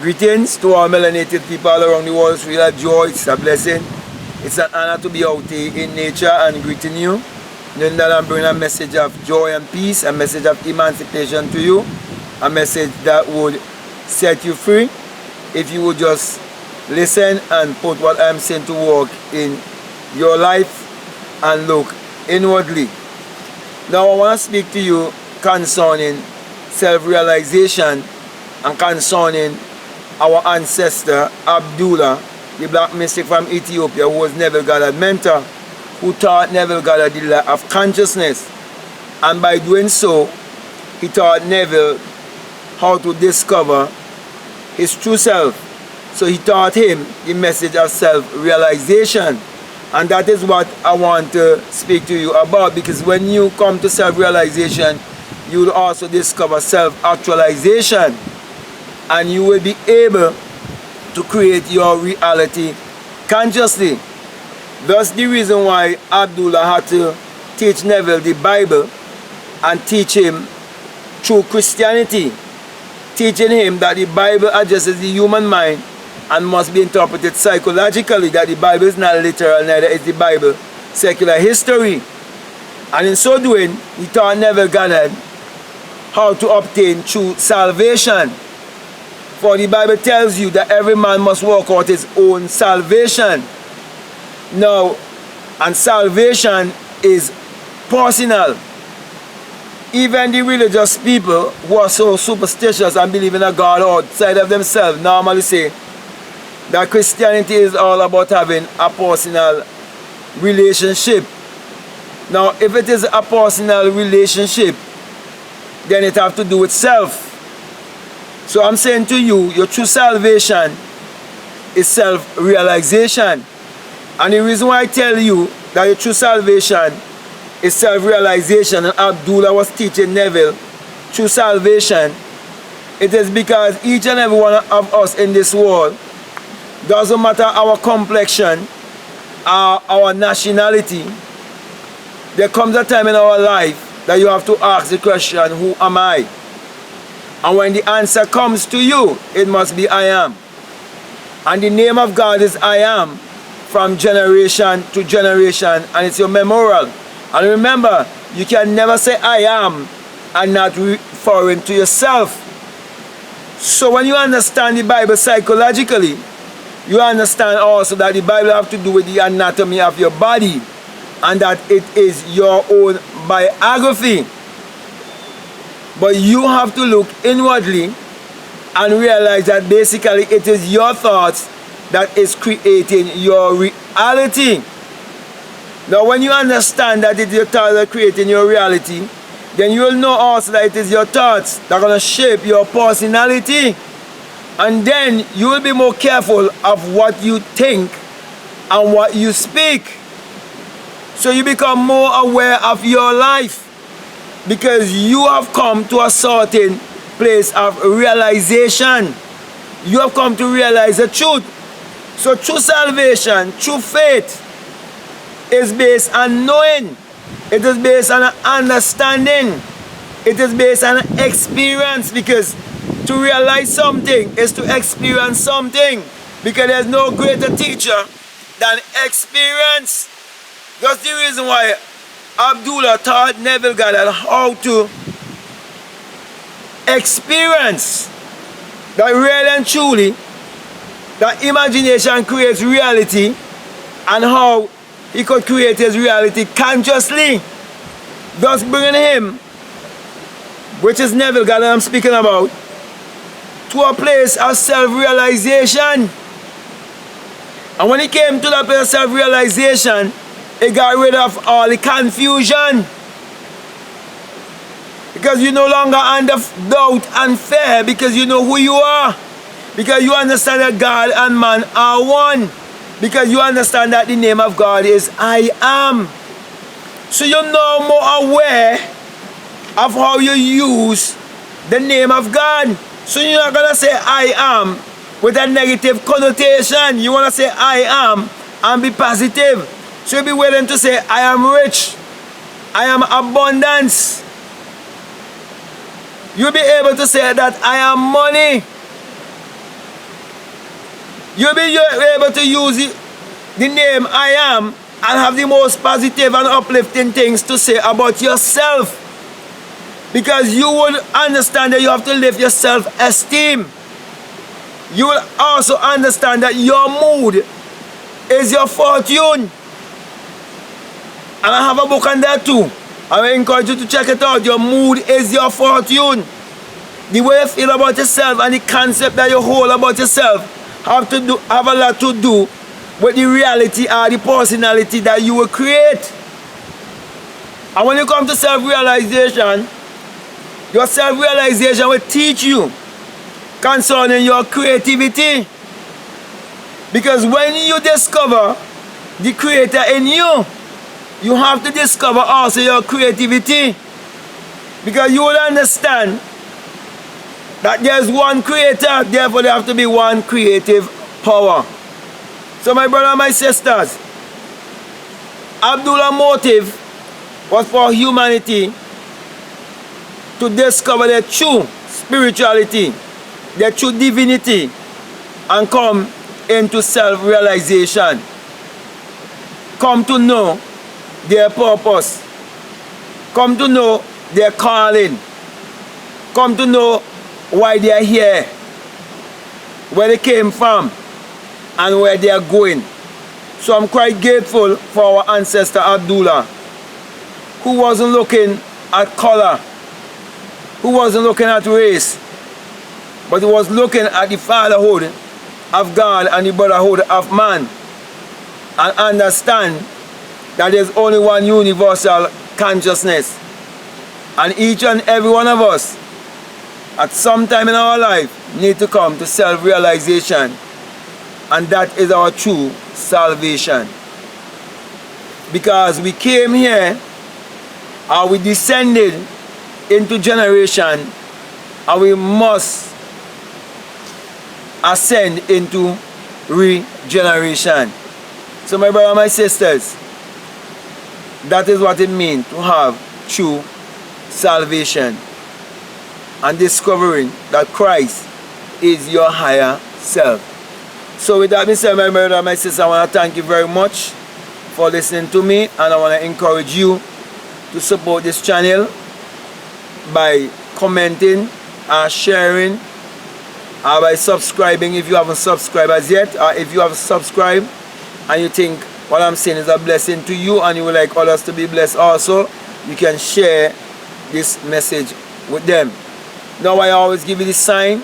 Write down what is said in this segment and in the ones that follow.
Greetings to all melanated people all around the world. It's really a joy, it's a blessing. It's an honor to be out here in nature and greeting you. Knowing that I'm bringing a message of joy and peace, a message of emancipation to you, a message that would set you free if you would just listen and put what I'm saying to work in your life and look inwardly. Now I want to speak to you concerning self-realization and concerning our ancestor Abdullah, the black mystic from Ethiopia, who was Neville Goddard's mentor, who taught Neville Goddard the law of consciousness. And by doing so, he taught Neville how to discover his true self. So he taught him the message of self-realization. And that is what I want to speak to you about, because when you come to self-realization, you will also discover self-actualization. And you will be able to create your reality consciously. That's the reason why Abdullah had to teach Neville the Bible and teach him through Christianity, teaching him that the Bible addresses the human mind and must be interpreted psychologically, that the Bible is not literal, neither is the Bible secular history. And in so doing, he taught Neville Goddard how to obtain true salvation. For the Bible tells you that every man must work out his own salvation. Now, and salvation is personal. Even the religious people who are so superstitious and believe in a God outside of themselves normally say that Christianity is all about having a personal relationship. Now, if it is a personal relationship, then it has to do with self. So I'm saying to you, your true salvation is self-realization. And the reason why I tell you that your true salvation is self-realization, and Abdullah was teaching Neville true salvation, it is because each and every one of us in this world, doesn't matter our complexion, our nationality, there comes a time in our life that you have to ask the question, who am I? And when the answer comes to you, it must be I am. And the name of God is I am, from generation to generation, and it's your memorial. And remember, you can never say I am and not referring to yourself. So when you understand the Bible psychologically, you understand also that the Bible has to do with the anatomy of your body, and that it is your own biography. But you have to look inwardly and realize that basically it is your thoughts that is creating your reality. Now when you understand that it is your thoughts that are creating your reality, then you will know also that it is your thoughts that are going to shape your personality. And then you will be more careful of what you think and what you speak. So you become more aware of your life, because you have come to a certain place of realization. You have come to realize the truth. So true salvation, true faith is based on knowing. It is based on understanding. It is based on experience, because to realize something is to experience something, because there's no greater teacher than experience. That's the reason why Abdullah taught Neville Goddard how to experience that really and truly that imagination creates reality, and how he could create his reality consciously, thus bringing him, which is Neville Goddard I'm speaking about, to a place of self-realization. And when he came to that place of self-realization, he got rid of all the confusion, because you no longer under doubt and fear, because you know who you are, because you understand that God and man are one, because you understand that the name of God is I am. So you're now more aware of how you use the name of God. So you're not going to say I am with a negative connotation. You want to say I am and be positive. So you'll be willing to say, I am rich, I am abundance. You'll be able to say that I am money. You'll be able to use the name I am and have the most positive and uplifting things to say about yourself. Because you will understand that you have to lift your self-esteem. You will also understand that your mood is your fortune. And I have a book on that too. I will encourage you to check it out. Your mood is your fortune. The way you feel about yourself and the concept that you hold about yourself have a lot to do with the reality or the personality that you will create. And when you come to self-realization, your self-realization will teach you concerning your creativity. Because when you discover the creator in you, you have to discover also your creativity. Because you will understand that there's one creator, therefore there have to be one creative power. So my brother and my sisters, Abdullah's motive was for humanity to discover their true spirituality, their true divinity, and come into self-realization. Come to know their purpose. Come to know their calling. Come to know why they are here, where they came from, and where they are going. So I'm quite grateful for our ancestor Abdullah, who wasn't looking at color, who wasn't looking at race, but he was looking at the fatherhood of God and the brotherhood of man, and understand that there's only one universal consciousness. And each and every one of us, at some time in our life, need to come to self-realization. And that is our true salvation. Because we came here, and we descended into generation, and we must ascend into regeneration. So my brother and my sisters, that is what it means to have true salvation and discovering that Christ is your higher self. So with that being said, my brother and my sister, I want to thank you very much for listening to me, and I want to encourage you to support this channel by commenting and sharing, or by subscribing if you haven't subscribed as yet, or if you have subscribed and you think what I'm saying is a blessing to you and you would like others to be blessed also, you can share this message with them. Now I always give you the sign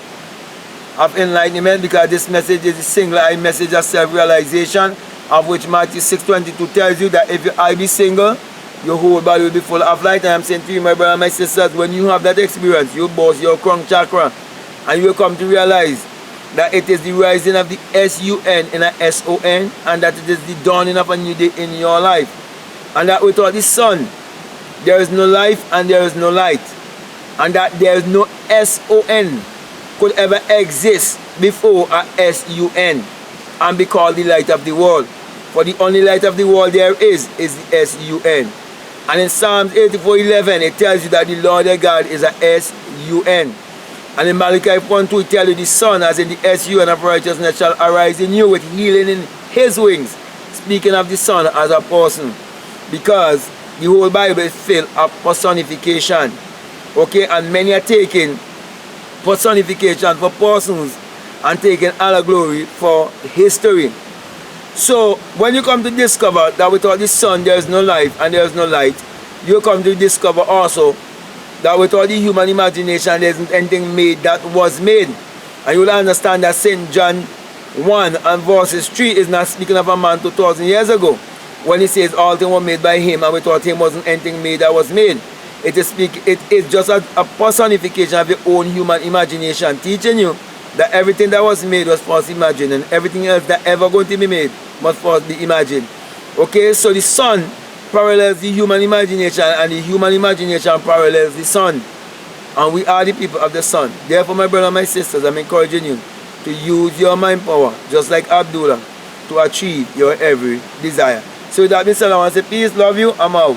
of enlightenment, because this message is a single-eye message of self-realization, of which Matthew 6:22 tells you that if your eye be single, your whole body will be full of light. And I'm saying to you, my brother and my sisters, when you have that experience, you boast your crown chakra, and you will come to realize that it is the rising of the S-U-N in a S-O-N, and that it is the dawning of a new day in your life. And that without the sun, there is no life and there is no light. And that there is no S-O-N could ever exist before a S-U-N and be called the light of the world. For the only light of the world there is the S-U-N. And in Psalms 84:11, it tells you that the Lord your God is a S-U-N. And in Malachi 1:2, it tells you the sun, as in the S-U-N of righteousness, shall arise in you with healing in his wings. Speaking of the sun as a person. Because the whole Bible is filled of personification. Okay, and many are taking personification for persons and taking all glory for history. So when you come to discover that without the sun there is no life and there is no light, you come to discover also that without the human imagination there isn't anything made that was made. And you will understand that St. John 1 and verses 3 is not speaking of a man 2,000 years ago, when he says all things were made by him and without him wasn't anything made that was made. It is just a personification of your own human imagination, teaching you that everything that was made was first imagined, and everything else that ever going to be made must first be imagined. Okay, so the sun parallels the human imagination, and the human imagination parallels the sun. And we are the people of the sun. Therefore, my brother and my sisters, I'm encouraging you to use your mind power, just like Abdullah, to achieve your every desire. So with that being said, I want to say peace, love you, I'm out.